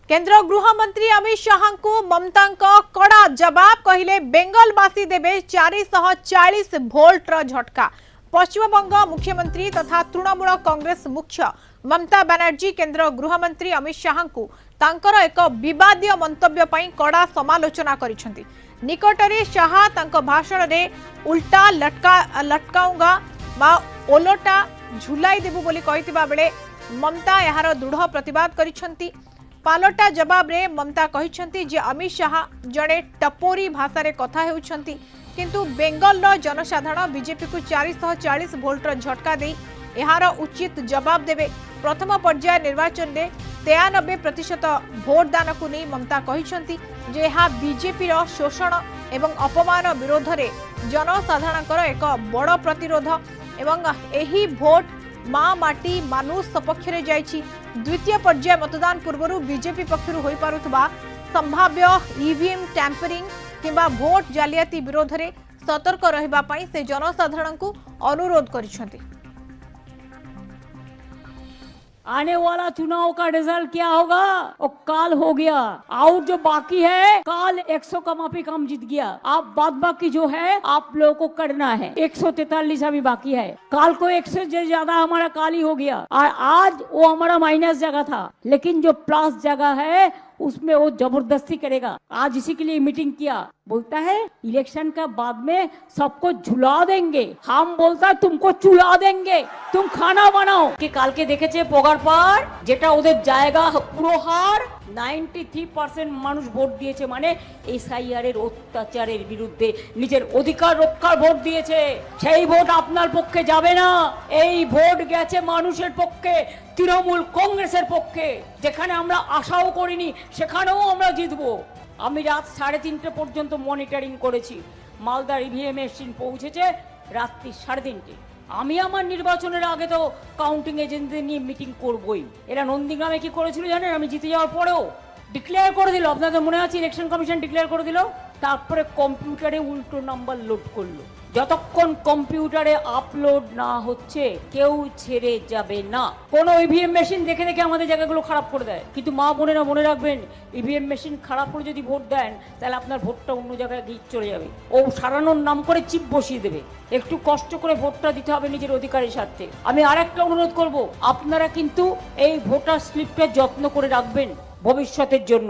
केंद्र गृहमंत्री अमित शाह को ममता कड़ा जवाब कहले बेंगलवासी देवे 440 वोल्टर झटका। पश्चिमबंग मुख्यमंत्री तथा तृणमूल कांग्रेस मुख्य ममता बनर्जी केंद्र गृहमंत्री अमित शाह को तांकर एक विवादीय मंतव्य पई कड़ा समालोचना करिसेंती। निकटरे शाह तांको भाषण रे उल्टा लटकाऊंगा बा ओलोटा झुलाई देबु बोली कहितिबा बेले ममता यार दृढ़ प्रतिवाद करिसेंती। पालटा जवाब रे ममता कहिसेंती जे अमित शाह जड़े टपोरी भाषा रे कथा हेउछंती, किंतु बेंगल रो जनसाधारण बीजेपी को 440 वोल्टर झटका दे यार उचित जवाब देवे। प्रथम पर्याय निर्वाचन में 93% भोट दान को नहीं ममता कहिसेंती जे यह बीजेपी रो शोषण एवं अपमान विरोध रे जनसाधारणकर एक बड़ प्रतिरोध एवं एही भोट माँ माटी मानुष सपक्ष रे जाइछि। द्वितीय पर्याय मतदान पूर्व बीजेपी पक्षर होई पारुथबा संभाव्य ईवीएम टैंपरिंग किंबा भोट जालियाती विरोध में सतर्क रहिबा पई से जनसाधारण को अनुरोध करिसेंती। आने वाला चुनाव का रिजल्ट क्या होगा और काल हो गया आउट, जो बाकी है काल 100 का माफी कम जीत गया। आप बाद बाकी जो है आप लोगों को करना है। 143 अभी बाकी है, काल को 100 से ज्यादा हमारा काल ही हो गया और आज वो हमारा माइनस जगह था, लेकिन जो प्लस जगह है उसमें वो जबरदस्ती करेगा। आज इसी के लिए मीटिंग किया, बोलता है इलेक्शन का बाद में सबको झुला देंगे। हम बोलता है तुमको चुला देंगे, तुम खाना बनाओ। कि काल के देखे पोगार पर जेटा ओদের জায়গা পুরো হার 93% মানুষ ভোট দিয়েছে, মানে এসআইআর এর অত্যাচারের বিরুদ্ধে নিজের অধিকার রক্ষার ভোট দিয়েছে। সেই ভোট আপনার পক্ষে যাবে না, এই ভোট গেছে মানুষের পক্ষে, তৃণমূল কংগ্রেসের পক্ষে। যেখানে আমরা আশাও করিনি সেখানেও আমরা জিতবো। আমি রাত 3:30 পর্যন্ত মনিটরিং করেছি। মালদার ইভিএম মেশিন পৌঁছেছে রাত্রি 3:30। আমি আমার নির্বাচনের আগে তো কাউন্টিং এজেন্টদের নিয়ে মিটিং করবই। এরা নন্দীগ্রামে কি করেছিল জানেন? আমি জিতে যাওয়ার পরেও ডিক্লেয়ার করে দিল, আপনাদের মনে আছে ইলেকশন কমিশন ডিক্লেয়ার করে দিল, তারপরে কম্পিউটারে উল্টো নাম্বার লোড করলো। যতক্ষণ কম্পিউটারে আপলোড না হচ্ছে কেউ ছেড়ে যাবে না। কোন ইভিএম মেশিন দেখে দেখে আমাদের জায়গাগুলো খারাপ করে দেয়, কিন্তু মা বোনেরা মনে রাখবেন ইভিএম মেশিন খারাপ করে যদি ভোট দেন তাহলে আপনার ভোটটা অন্য জায়গায় গিয়ে চলে যাবে। ও সারানোর নাম করে চিপ বসিয়ে দেবে। একটু কষ্ট করে ভোটটা দিতে হবে নিজের অধিকারের স্বার্থে। আমি আরেকটা অনুরোধ করব, আপনারা কিন্তু এই ভোটার স্লিপটা যত্ন করে রাখবেন ভবিষ্যতের জন্য।